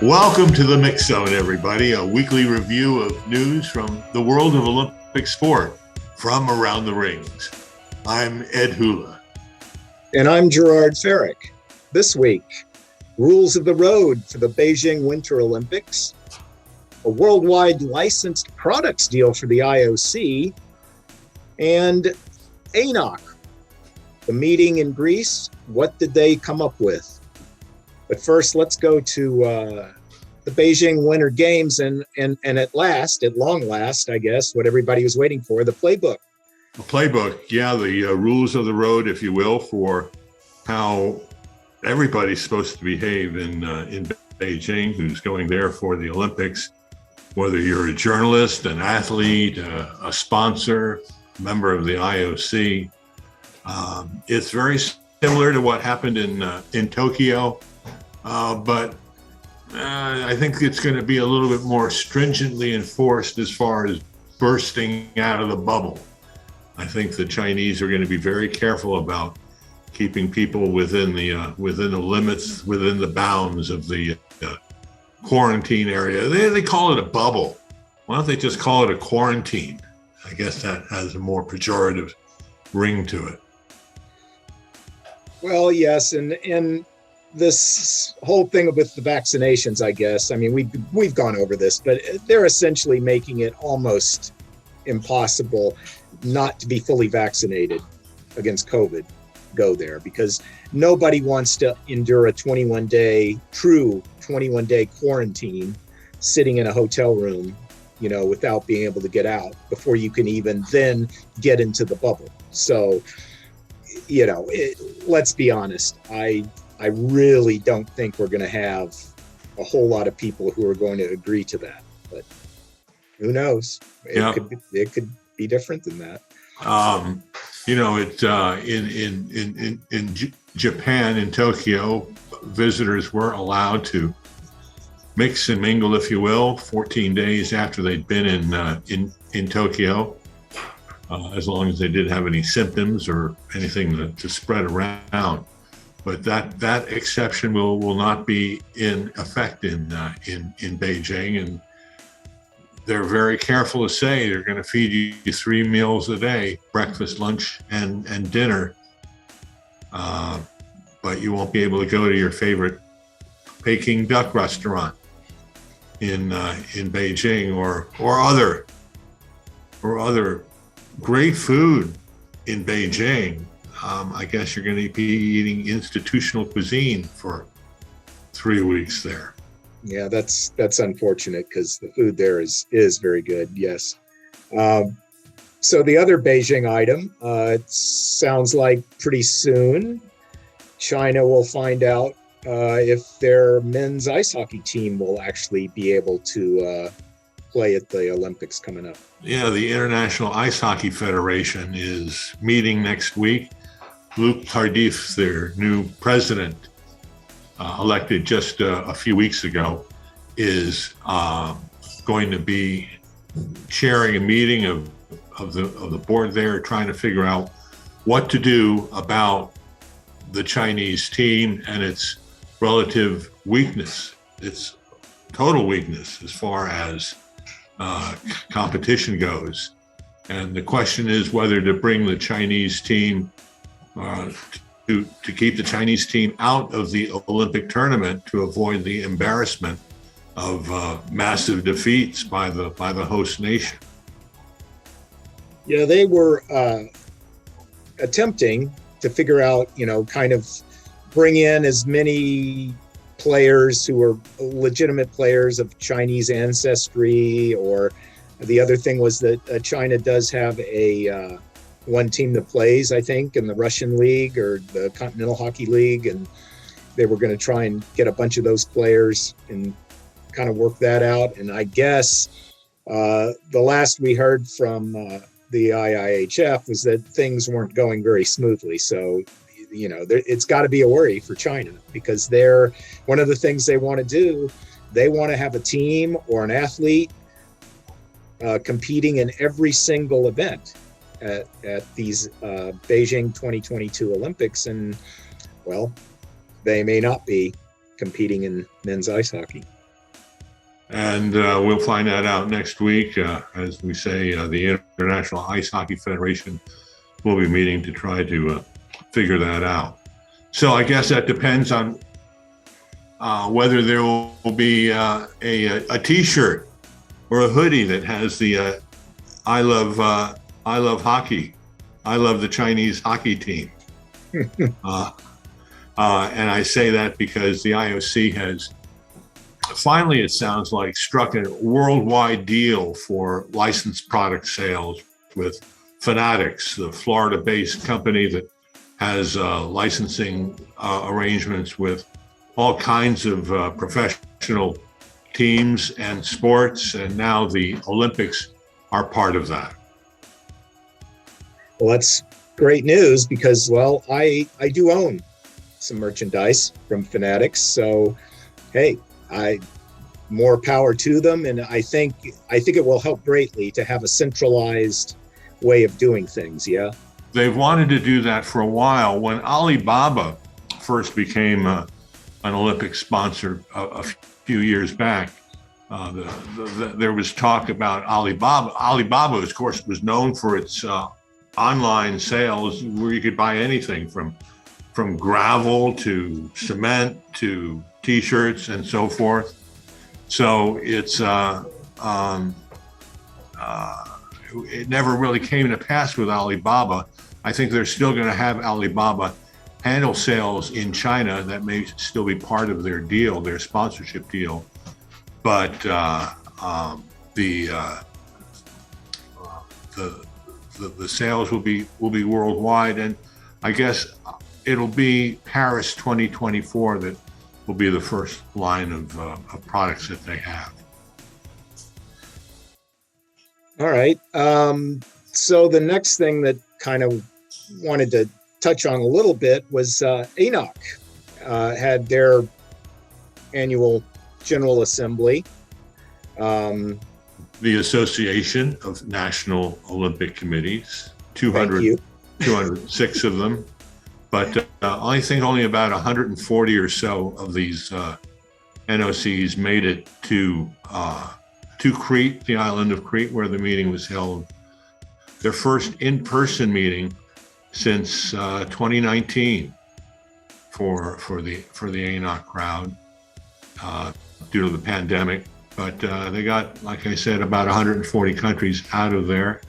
Welcome to the Mix Zone, everybody, a weekly review of news from the world of Olympic sport from around the rings. I'm Ed Hula. And I'm Gerard Farrick. This week, rules of the road for the Beijing Winter Olympics, a worldwide licensed products deal for the IOC, and ANOC, the meeting in Greece. What did they come up with? But first, let's go to the Beijing Winter Games and at long last, I guess, what everybody was waiting for, the playbook. The playbook, yeah, the rules of the road, if you will, for how everybody's supposed to behave in Beijing, who's going there for the Olympics, whether you're a journalist, an athlete, a sponsor, member of the IOC. It's very similar to what happened in Tokyo. But I think it's going to be a little bit more stringently enforced as far as bursting out of the bubble. I think the Chinese are going to be very careful about keeping people within the limits, within the bounds of the quarantine area. They call it a bubble. Why don't they just call it a quarantine? I guess that has a more pejorative ring to it. Well, yes, and this whole thing with the vaccinations, I guess, I mean, we've gone over this, but they're essentially making it almost impossible not to be fully vaccinated against COVID, go there, because nobody wants to endure a 21-day quarantine sitting in a hotel room, without being able to get out before you can even then get into the bubble. So, let's be honest. I really don't think we're going to have a whole lot of people who are going to agree to that, but who knows? It could be different than that. In Japan, in Tokyo, visitors were allowed to mix and mingle, if you will, 14 days after they'd been in Tokyo, as long as they didn't have any symptoms or anything to spread around. But that exception will not be in effect in Beijing, and they're very careful to say they're going to feed you 3 meals a day, breakfast, lunch, and dinner. But you won't be able to go to your favorite Peking duck restaurant in Beijing or other great food in Beijing. I guess you're going to be eating institutional cuisine for 3 weeks there. Yeah, that's unfortunate because the food there is very good. Yes. So the other Beijing item, it sounds like pretty soon China will find out if their men's ice hockey team will actually be able to play at the Olympics coming up. Yeah, the International Ice Hockey Federation is meeting next week. Luc Tardif, their new president, elected just a few weeks ago, is going to be chairing a meeting of the board there, trying to figure out what to do about the Chinese team and its relative weakness, its total weakness as far as competition goes. And the question is whether to bring the Chinese team to keep the Chinese team out of the Olympic tournament to avoid the embarrassment of massive defeats by the host nation. Yeah, they were attempting to figure out, kind of bring in as many players who are legitimate players of Chinese ancestry, or the other thing was that China does have a one team that plays, I think, in the Russian league or the Continental Hockey League, and they were going to try and get a bunch of those players and kind of work that out. And I guess the last we heard from the IIHF was that things weren't going very smoothly. So, it's got to be a worry for China, because one of the things they want to do, they want to have a team or an athlete competing in every single event at these Beijing 2022 Olympics. And, well, they may not be competing in men's ice hockey. And we'll find that out next week. As we say, the International Ice Hockey Federation will be meeting to try to figure that out. So I guess that depends on whether there will be a T-shirt or a hoodie that has the I love hockey, I love the Chinese hockey team. And I say that because the IOC has finally, it sounds like, struck a worldwide deal for licensed product sales with Fanatics, the Florida-based company that has licensing arrangements with all kinds of professional teams and sports, and now the Olympics are part of that. Well, that's great news because, well, I do own some merchandise from Fanatics, so hey, more power to them, and I think it will help greatly to have a centralized way of doing things. Yeah, they've wanted to do that for a while. When Alibaba first became an Olympic sponsor a few years back, there was talk about Alibaba. Alibaba, of course, was known for its online sales, where you could buy anything from gravel to cement to T-shirts and so forth. So it's it never really came to pass with Alibaba. I think they're still going to have Alibaba handle sales in China. That may still be part of their deal, their sponsorship deal. But the sales will be worldwide, and I guess it'll be Paris 2024 that will be the first line of products that they have. All right. So the next thing that kind of wanted to touch on a little bit was Enoch had their annual General Assembly. The Association of National Olympic Committees, 206 of them. But I think only about 140 or so of these NOCs made it to Crete, the island of Crete, where the meeting was held. Their first in-person meeting since 2019 for the Enoch crowd due to the pandemic. But they got, like I said, about 140 countries out there.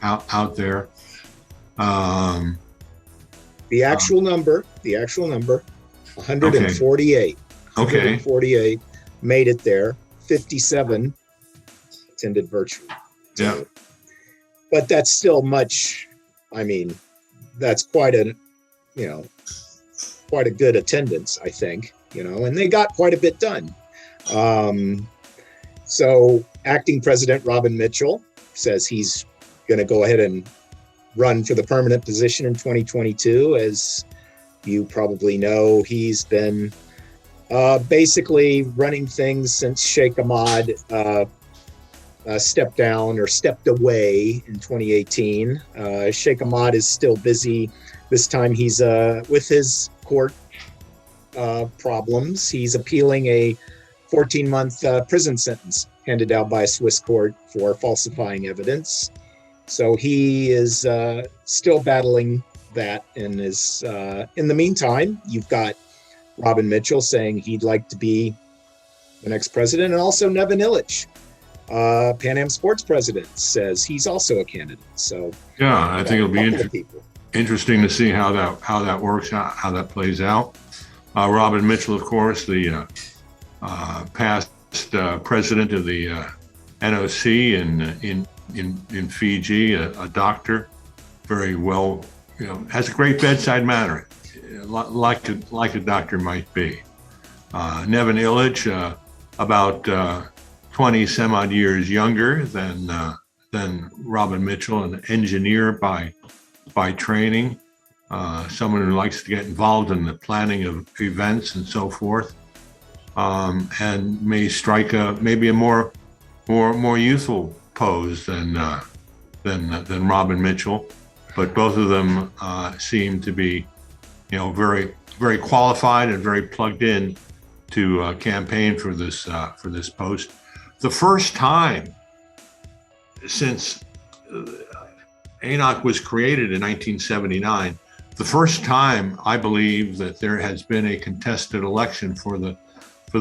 The actual number, 148. Okay. 148 made it there. 57 attended virtually. Yeah. But that's still much. I mean, that's quite a good attendance, I think. And they got quite a bit done. So acting president Robin Mitchell says he's going to go ahead and run for the permanent position in 2022. As you probably know, he's been basically running things since Sheikh Ahmad stepped down or stepped away in 2018. Sheikh Ahmad is still busy. This time he's with his court problems. He's appealing a 14-month prison sentence handed out by a Swiss court for falsifying evidence. So he is still battling that, and is in the meantime, you've got Robin Mitchell saying he'd like to be the next president, and also Nevin Illich, Pan Am Sports president, says he's also a candidate. So yeah, I think it'll be interesting to see how that works out, how that plays out. Robin Mitchell, of course, the past president of the NOC in Fiji, a doctor, very well, has a great bedside manner, like a doctor might be. Nevin Illich, about 20 some odd years younger than Robin Mitchell, an engineer by training, someone who likes to get involved in the planning of events and so forth, and may strike maybe a more youthful pose than Robin Mitchell, but both of them seem to be, very very qualified and very plugged in to campaign for this post. the first time since ANOC was created in 1979, the first time I believe that there has been a contested election for the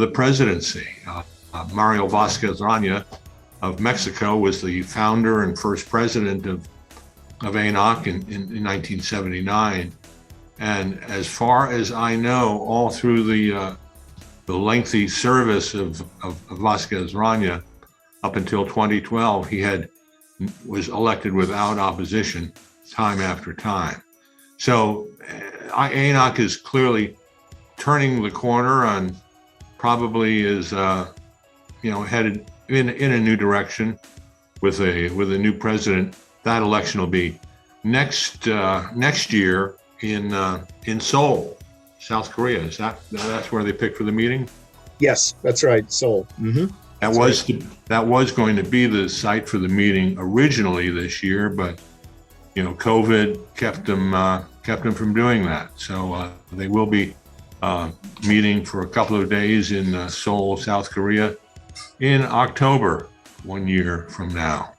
presidency. Mario Vasquez Rania of Mexico was the founder and first president of ANOC in 1979. And as far as I know, all through the lengthy service of Vasquez Rania up until 2012, he was elected without opposition time after time. So ANOC is clearly turning the corner and probably is headed in a new direction with a new president. That election will be next year in Seoul, South Korea. That's where they picked for the meeting? Yes, that's right, Seoul. Mm-hmm. That was going to be the site for the meeting originally this year, but COVID kept them from doing that. So they will be meeting for a couple of days in Seoul, South Korea, in October, 1 year from now.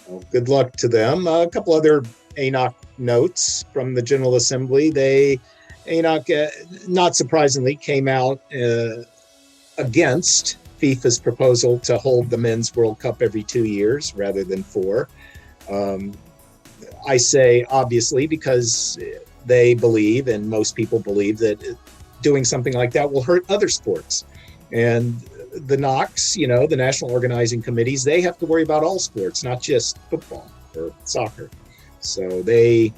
Well, good luck to them. A couple other ANOC notes from the General Assembly. ANOC, not surprisingly, came out against FIFA's proposal to hold the Men's World Cup every 2 years rather than 4. I say obviously because they believe, and most people believe, that doing something like that will hurt other sports. And the NOCs, the National Organizing Committees, they have to worry about all sports, not just football or soccer. So they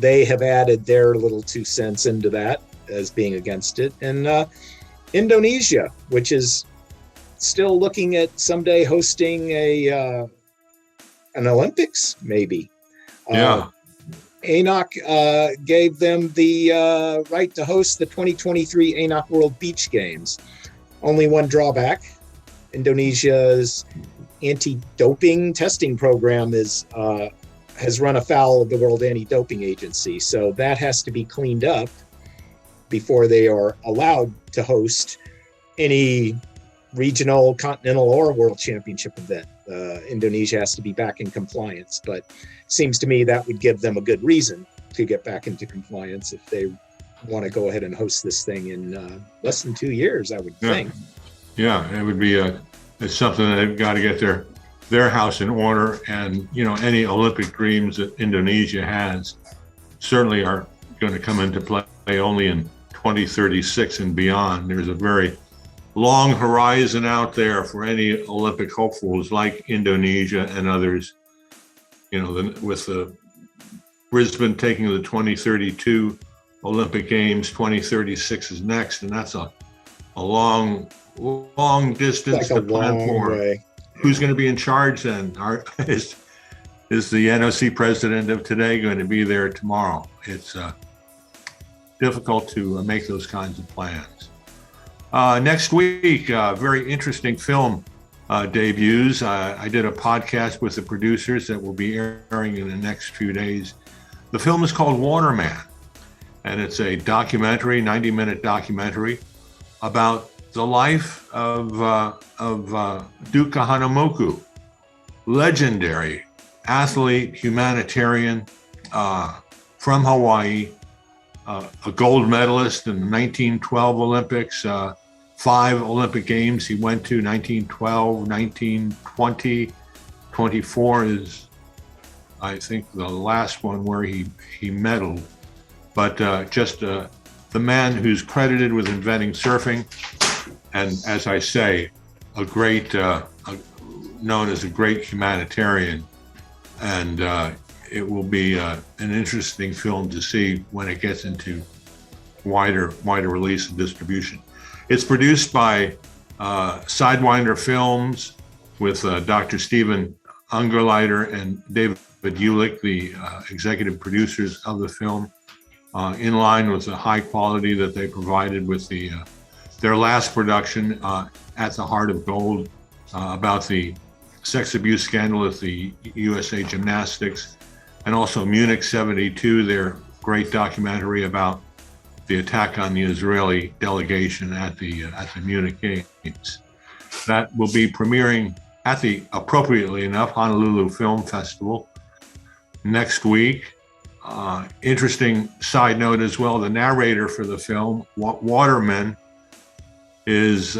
have added their little 2 cents into that as being against it. And Indonesia, which is still looking at someday hosting an Olympics, maybe. Yeah. ANOC gave them the right to host the 2023 ANOC World Beach Games. Only one drawback: Indonesia's anti-doping testing program has run afoul of the World Anti-Doping Agency. So that has to be cleaned up before they are allowed to host any regional, continental, or world championship event. Indonesia has to be back in compliance, but seems to me that would give them a good reason to get back into compliance if they want to go ahead and host this thing in less than 2 years, I would think. Yeah, it would be it's something that they've got to get their house in order. And, any Olympic dreams that Indonesia has certainly are going to come into play only in 2036 and beyond. There's a very long horizon out there for any Olympic hopefuls like Indonesia and others. With the Brisbane taking the 2032 Olympic Games, 2036 is next, and that's a long distance to plan for. Who's going to be in charge then? Is the NOC president of today going to be there tomorrow? It's difficult to make those kinds of plans. Next week, very interesting film debuts. I did a podcast with the producers that will be airing in the next few days. The film is called Waterman, and it's a documentary, 90-minute documentary about the life of Duka Hanamoku, legendary athlete, humanitarian from Hawaii, a gold medalist in the 1912 Olympics, 5 Olympic Games he went to, 1912, 1920, 24 is, I think, the last one where he medaled. But just the man who's credited with inventing surfing, and as I say, a great, known as a great humanitarian. And it will be an interesting film to see when it gets into wider release and distribution. It's produced by Sidewinder Films with Dr. Stephen Ungerleider and David Ulick, the executive producers of the film, in line with the high quality that they provided with their last production, At the Heart of Gold, about the sex abuse scandal at the USA Gymnastics, and also Munich 72, their great documentary about the attack on the Israeli delegation at the Munich Games. that will be premiering at the, appropriately enough, Honolulu Film Festival next week. Interesting side note as well, the narrator for the film, Waterman, is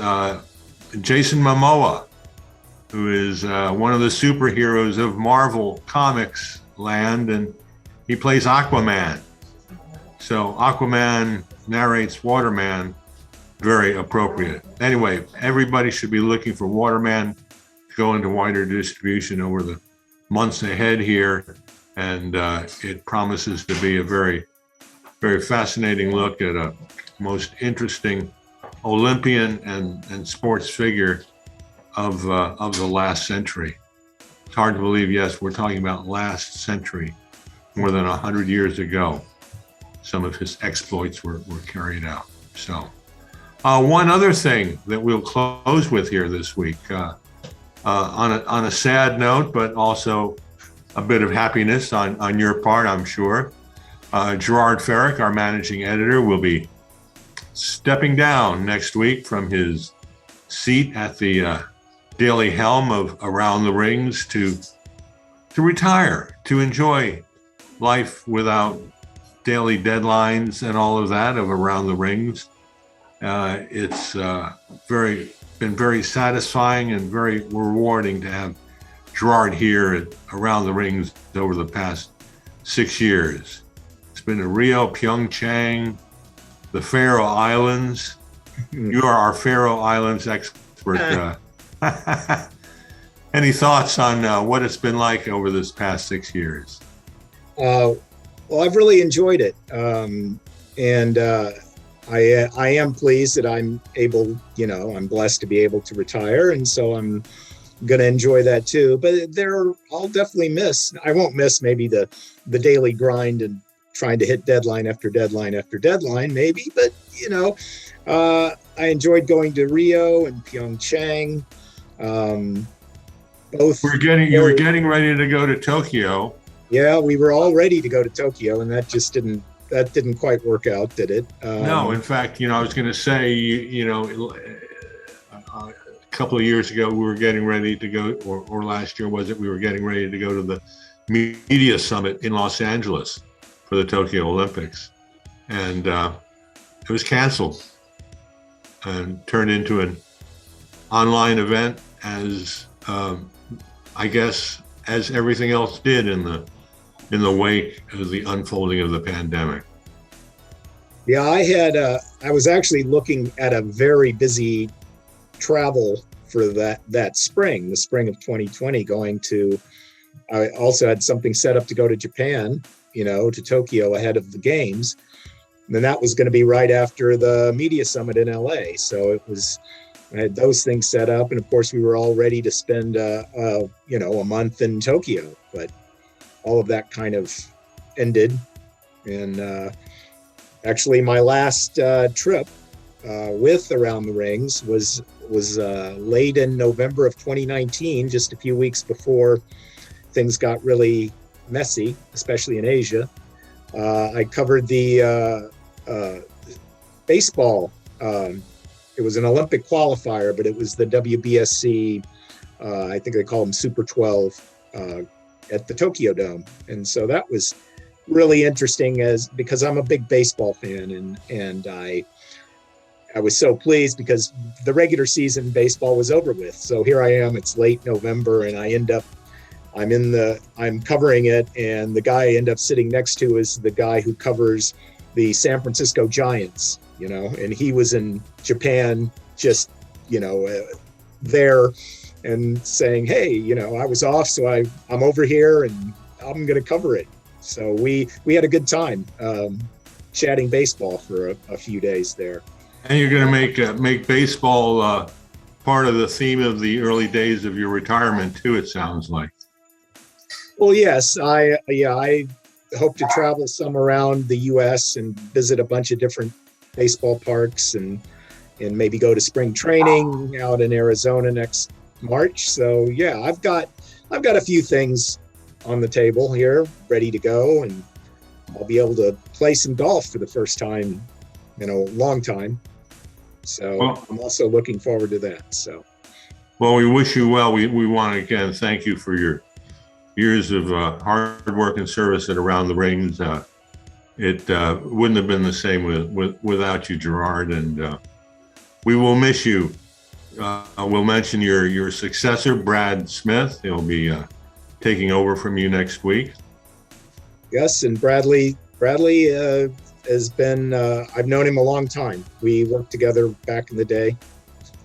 Jason Momoa, who is one of the superheroes of Marvel Comics land, and he plays Aquaman. So Aquaman narrates Waterman, very appropriate. Anyway, everybody should be looking for Waterman to go into wider distribution over the months ahead here. And it promises to be a very, very fascinating look at a most interesting Olympian and sports figure of the last century. It's hard to believe, yes, we're talking about last century, more than 100 years ago. Some of his exploits were carried out. So one other thing that we'll close with here this week, on a sad note, but also a bit of happiness on your part, I'm sure. Gerard Ferrick, our managing editor, will be stepping down next week from his seat at the daily helm of Around the Rings to retire, to enjoy life without daily deadlines and all of that of Around the Rings. It's been very satisfying and very rewarding to have Gerard here at Around the Rings over the past 6 years. It's been in Rio, Pyeongchang, the Faroe Islands. You are our Faroe Islands expert. Any thoughts on what it's been like over this past 6 years? Well, I've really enjoyed it. And I am pleased that I'm able, I'm blessed to be able to retire. And so I'm going to enjoy that too. But I'll definitely I won't miss maybe the daily grind and trying to hit deadline after deadline after deadline, maybe. But, I enjoyed going to Rio and Pyeongchang. Both. You were getting ready to go to Tokyo. Yeah, we were all ready to go to Tokyo, and that just didn't quite work out, did it? No, in fact, I was going to say, a couple of years ago, we were getting ready to go, or last year was it, we were getting ready to go to the media summit in Los Angeles for the Tokyo Olympics. And it was canceled and turned into an online event as, I guess, as everything else did in the wake of the unfolding of the pandemic. Yeah, I was actually looking at a very busy travel for that spring, the spring of 2020, I also had something set up to go to Japan, to Tokyo ahead of the games. And then that was going to be right after the media summit in LA. So I had those things set up. And of course we were all ready to spend, a month in Tokyo, but all of that kind of ended. And actually my last trip with Around the Rings was late in November of 2019, just a few weeks before things got really messy, especially in Asia. I covered the baseball. It was an Olympic qualifier, but it was the WBSC, I think they call them Super 12, at the Tokyo Dome. And so that was really interesting because I'm a big baseball fan, and I was so pleased because the regular season baseball was over with. So here I am, it's late November, and I'm covering it, and the guy I end up sitting next to is the guy who covers the San Francisco Giants, and he was in Japan just, there and saying, hey, I was off, so I'm over here and I'm going to cover it. So we had a good time chatting baseball for a few days there. And you're going to make baseball part of the theme of the early days of your retirement too, it sounds like. Well, yes, I hope to travel some around the U.S. and visit a bunch of different baseball parks and maybe go to spring training out in Arizona next March. So yeah, I've got a few things on the table here ready to go, and I'll be able to play some golf for the first time in a long time. So I'm also looking forward to that. So Well, we wish you well. We want to again thank you for your years of hard work and service at Around the Rings. It wouldn't have been the same without you, Gerard, and we will miss you. We'll mention your successor, Brad Smith. He'll be taking over from you next week. Yes, and Bradley has been, I've known him a long time. We worked together back in the day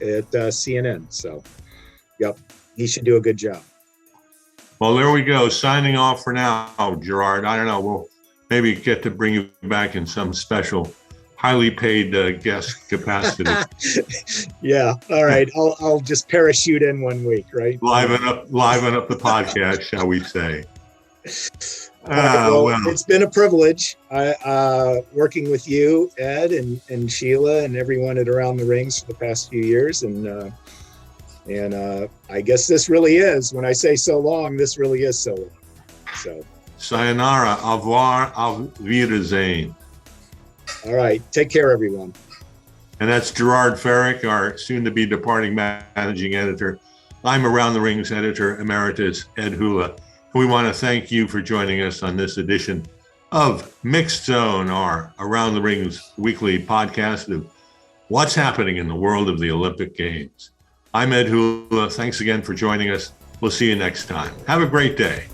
at CNN. So, yep, he should do a good job. Well, there we go. Signing off for now, Gerard. I don't know. We'll maybe get to bring you back in some special, highly paid guest capacity. Yeah. All right. I'll just parachute in 1 week, right? Liven up the podcast, shall we say? Well, it's been a privilege working with you, Ed, and Sheila, and everyone at Around the Rings for the past few years, and I guess this really is. When I say so long, this really is so long. So, sayonara, au revoir, auf Wiedersehen. All right, take care, everyone. And that's Gerard Ferrick, our soon-to-be departing managing editor. I'm Around the Rings editor emeritus, Ed Hula. We want to thank you for joining us on this edition of Mixed Zone, our Around the Rings weekly podcast of what's happening in the world of the Olympic Games. I'm Ed Hula. Thanks again for joining us. We'll see you next time. Have a great day.